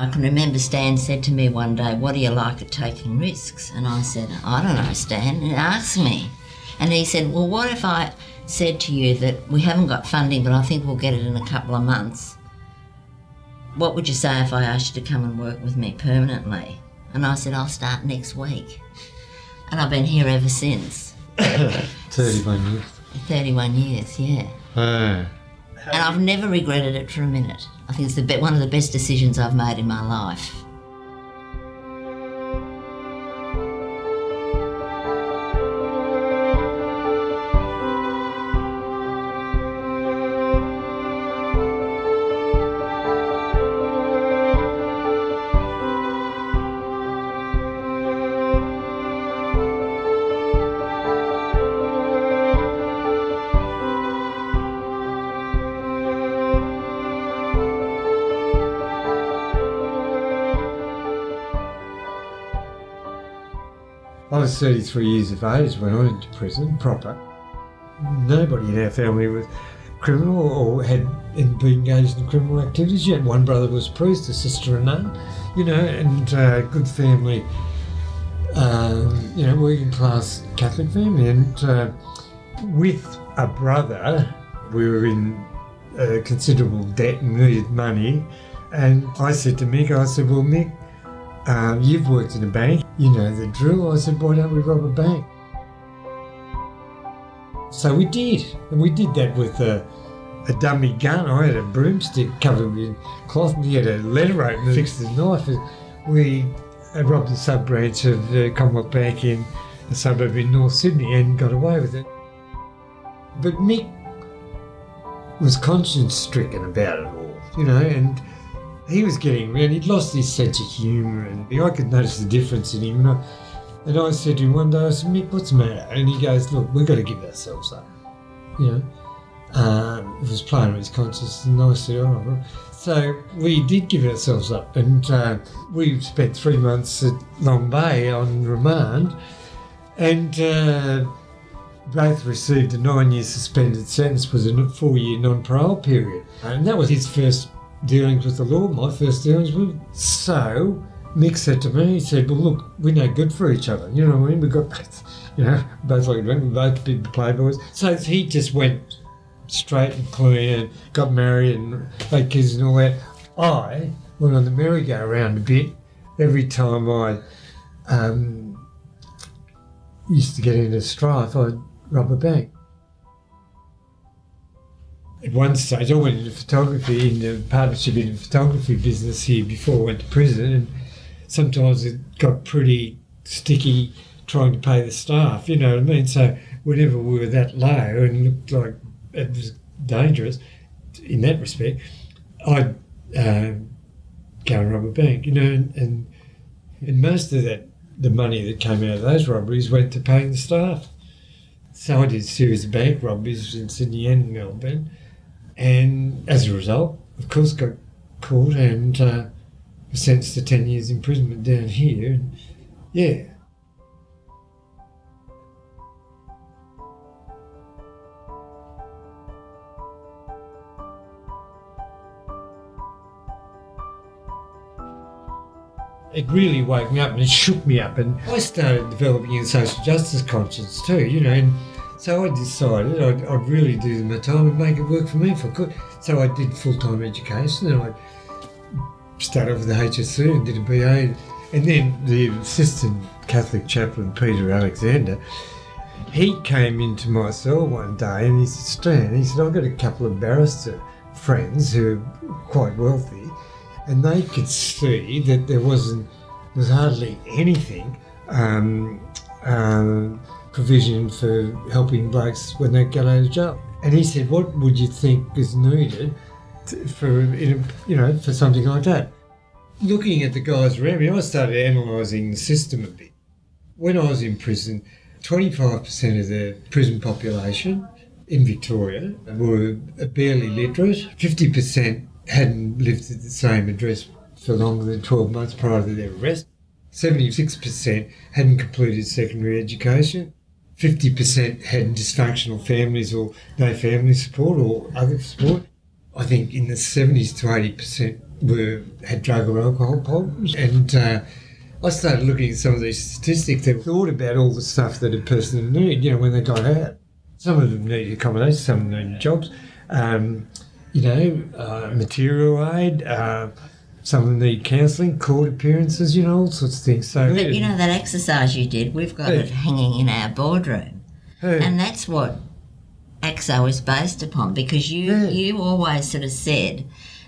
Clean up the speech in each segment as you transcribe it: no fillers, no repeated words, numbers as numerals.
I can remember Stan said to me one day, "What do you like at taking risks?" And I said, "I don't know, Stan, ask me." And he said, "Well, what if I said to you that we haven't got funding, but I think we'll get it in a couple of months? What would you say if I asked you to come and work with me permanently?" And I said, "I'll start next week." And I've been here ever since. 31 years. 31 years, yeah. And I've never regretted it for a minute. I think it's one of the best decisions I've made in my life. I was 33 years of age when I went to prison, proper. Nobody in our family was criminal or had been engaged in criminal activities yet. One brother was a priest, a sister a nun, and good family, working class Catholic family. And with a brother, we were in considerable debt and needed money. And I said to Mick, "Well, Mick, you've worked in a bank, you know the drill." I said, "Why don't we rob a bank?" So we did, and we did that with a dummy gun. I had a broomstick covered with cloth, and he had a letter opener fixed as a knife. We robbed a sub-branch of the Commonwealth Bank in a suburb in North Sydney and got away with it. But Mick was conscience-stricken about it all, and he was getting around. He'd lost his sense of humour, and I could notice the difference in him. And I said to him one day, I said, "Mick, what's the matter?" And he goes, "Look, we've got to give ourselves up." It was playing with his conscience, and I said, "Oh, right." So we did give ourselves up, and we spent 3 months at Long Bay on remand, and both received a 9-year suspended sentence with a 4-year non-parole period. And that was his first dealings with the law, my first dealings with. So Mick said to me, he said, "Well, look, we're no good for each other. You know what I mean? We've got, both like a drink, we both big playboys." So he just went straight and clean and got married and had kids and all that. I went on the merry-go-round a bit. Every time I used to get into strife, I'd rob a bank. At one stage, I went into photography, into partnership in the photography business here before I went to prison, and sometimes it got pretty sticky trying to pay the staff, you know what I mean? So whenever we were that low and looked like it was dangerous in that respect, I'd go and rob a bank, and most of that, the money that came out of those robberies went to paying the staff. So I did a series of bank robberies in Sydney and Melbourne, and as a result, of course, got caught and was sentenced to 10 years imprisonment down here. And yeah. It really woke me up and it shook me up, and I started developing a social justice conscience too, and so I decided I'd really do my time and make it work for me if I could. So I did full-time education, and I started off with the HSC and did a BA, and then the assistant Catholic chaplain, Peter Alexander, he came into my cell one day and he said, "Stan," he said, "I've got a couple of barrister friends who are quite wealthy, and they could see that there was hardly anything provision for helping blokes when they get out of jail." And he said, "What would you think is needed for something like that?" Looking at the guys around me, I started analysing the system a bit. When I was in prison, 25% of the prison population in Victoria were barely literate, 50% hadn't lived at the same address for longer than 12 months prior to their arrest, 76% hadn't completed secondary education, 50% had dysfunctional families or no family support or other support. I think in the 70s to 80% had drug or alcohol problems. And I started looking at some of these statistics and thought about all the stuff that a person would need, when they got out. Some of them needed accommodation, some of them needed jobs, material aid, some of them need counselling, court appearances, all sorts of things. So, but that exercise you did, we've got it hanging in our boardroom. And that's what ACSO is based upon, because you always sort of said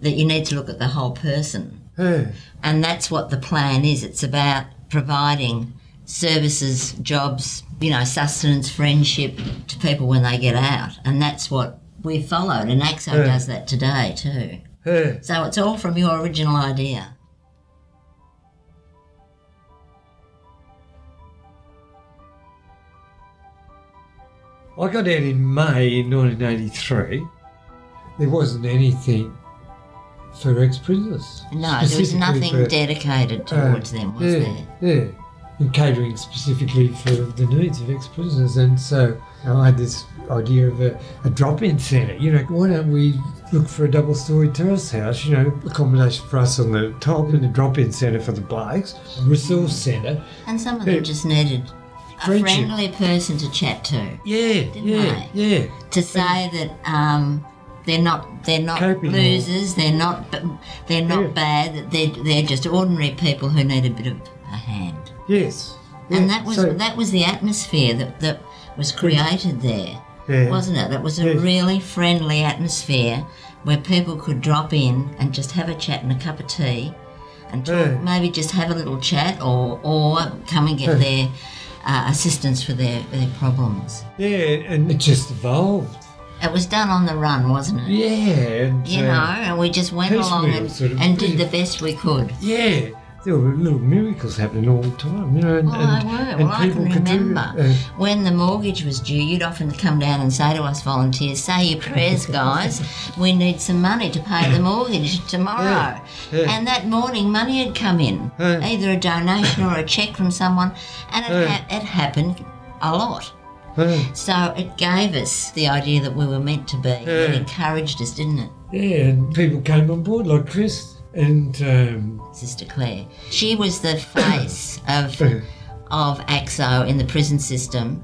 that you need to look at the whole person. And that's what the plan is. It's about providing services, jobs, sustenance, friendship to people when they get out. And that's what we followed. And ACSO does that today too. So it's all from your original idea. I got out in May in 1983. There wasn't anything for ex-prisoners. No, there was nothing dedicated towards them, was there? Yeah, and catering specifically for the needs of ex-prisoners. And so I had this idea of a drop-in centre. Why don't we look for a double-storey terrace house, accommodation for us on the top and a drop-in centre for the blokes, a resource centre. And some of them just needed a friendly person to chat to. Didn't they? Yeah. To say that they're not losers. They're not bad. That they're just ordinary people who need a bit of a hand. Yes. And that was the atmosphere that was created there, wasn't it? It was a really friendly atmosphere where people could drop in and just have a chat and a cup of tea, and talk, maybe just have a little chat, or come and get their assistance for their problems. Yeah, and it just evolved. It was done on the run, wasn't it? Yeah. And, and we just went along and did the best we could. Yeah. There were little miracles happening all the time, They were. Well, I can remember when the mortgage was due, you'd often come down and say to us volunteers, say your prayers, guys. We need some money to pay the mortgage tomorrow. And that morning, money had come in, either a donation or a cheque from someone, and it happened a lot. So it gave us the idea that we were meant to be. It encouraged us, didn't it? Yeah, and people came on board, like Chris and Sister Claire. She was the face of ACSO in the prison system,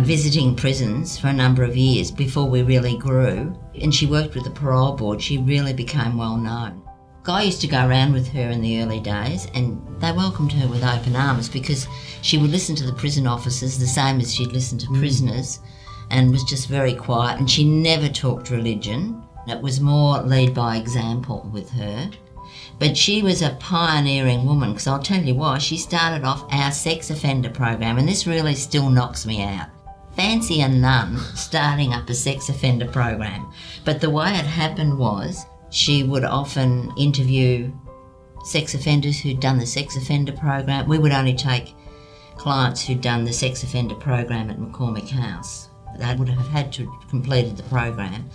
visiting prisons for a number of years before we really grew. And she worked with the parole board. She really became well known. Guy used to go around with her in the early days, and they welcomed her with open arms because she would listen to the prison officers the same as she'd listen to prisoners, and was just very quiet, and she never talked religion. It was more lead by example with her. But she was a pioneering woman, because I'll tell you why. She started off our sex offender program, and this really still knocks me out. Fancy a nun starting up a sex offender program. But the way it happened was she would often interview sex offenders who'd done the sex offender program. We would only take clients who'd done the sex offender program at McCormack House. They would have had to have completed the program.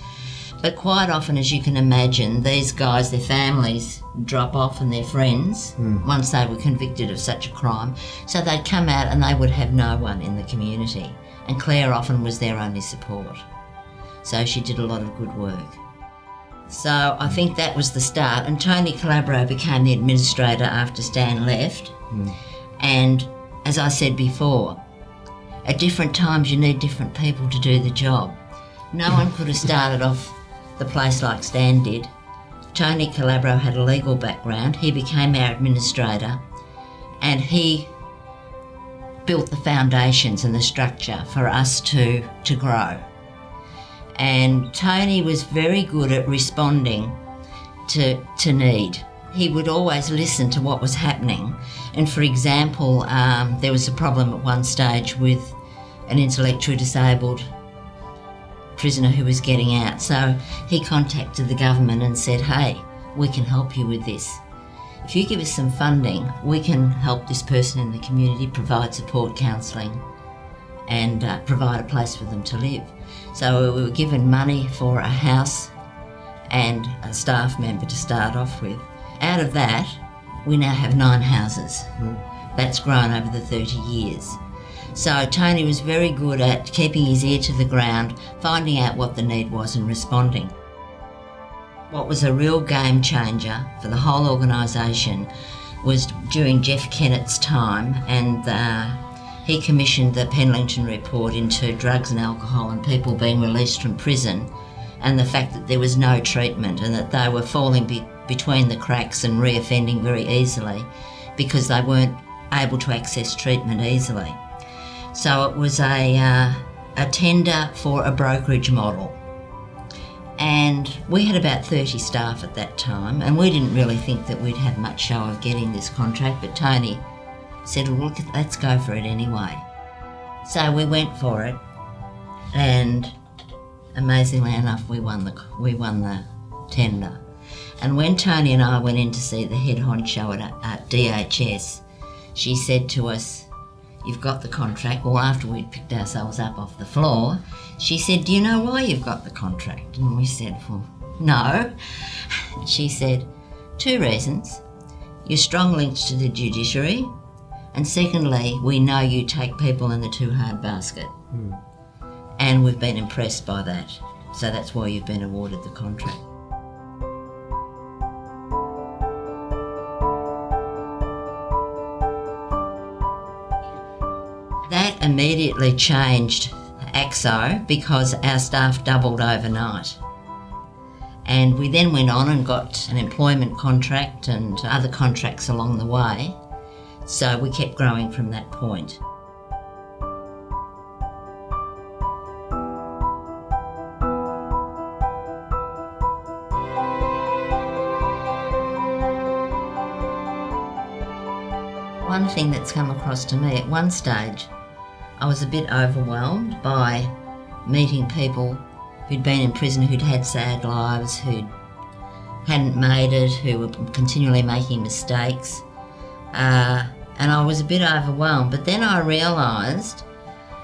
But quite often, as you can imagine, these guys, their families drop off and their friends once they were convicted of such a crime. So they'd come out and they would have no one in the community. And Claire often was their only support. So she did a lot of good work. So I think that was the start. And Tony Calabro became the administrator after Stan left. And as I said before, at different times you need different people to do the job. No one could have started off the place like Stan did. Tony Calabro had a legal background. He became our administrator, and he built the foundations and the structure for us to grow. And Tony was very good at responding to need. He would always listen to what was happening. And for example, there was a problem at one stage with an intellectually disabled prisoner who was getting out. So he contacted the government and said, hey, we can help you with this. If you give us some funding, we can help this person in the community, provide support counselling, and provide a place for them to live. So we were given money for a house and a staff member to start off with. Out of that, we now have 9 houses. That's grown over the 30 years. So Tony was very good at keeping his ear to the ground, finding out what the need was and responding. What was a real game changer for the whole organisation was during Jeff Kennett's time, and he commissioned the Penlington report into drugs and alcohol and people being released from prison, and the fact that there was no treatment and that they were falling between the cracks and reoffending very easily because they weren't able to access treatment easily. So it was a tender for a brokerage model. And we had about 30 staff at that time, and we didn't really think that we'd have much show of getting this contract, but Tony said, well, look, let's go for it anyway. So we went for it, and amazingly enough, we won the tender. And when Tony and I went in to see the head honcho at DHS, she said to us, you've got the contract. Well, after we'd picked ourselves up off the floor, she said, do you know why you've got the contract? And we said, well, no. She said, 2 reasons. Your strong links to the judiciary, and secondly, we know you take people in the too hard basket. And we've been impressed by that. So that's why you've been awarded the contract. That immediately changed ACSO because our staff doubled overnight. And we then went on and got an employment contract and other contracts along the way. So we kept growing from that point. One thing that's come across to me, at one stage, I was a bit overwhelmed by meeting people who'd been in prison, who'd had sad lives, who hadn't made it, who were continually making mistakes. And I was a bit overwhelmed. But then I realised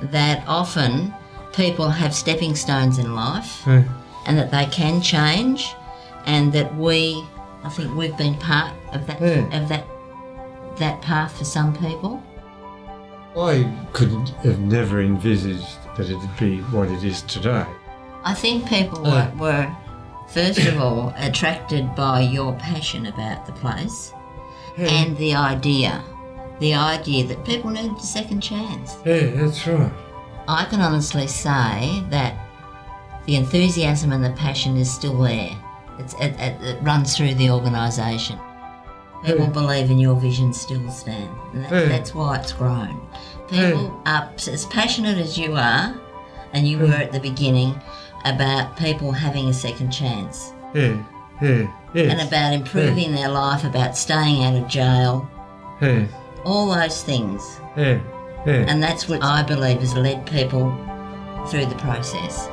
that often people have stepping stones in life and that they can change, and that I think we've been part of that path for some people. I could have never envisaged that it'd be what it is today. I think people were, first of all, attracted by your passion about the place and the idea that people need a second chance. Yeah, that's right. I can honestly say that the enthusiasm and the passion is still there. It runs through the organisation. People believe in your vision still, Stan, and that's why it's grown. People are as passionate as you are, and you were at the beginning, about people having a second chance. And about improving their life, about staying out of jail. All those things. And that's what I believe has led people through the process.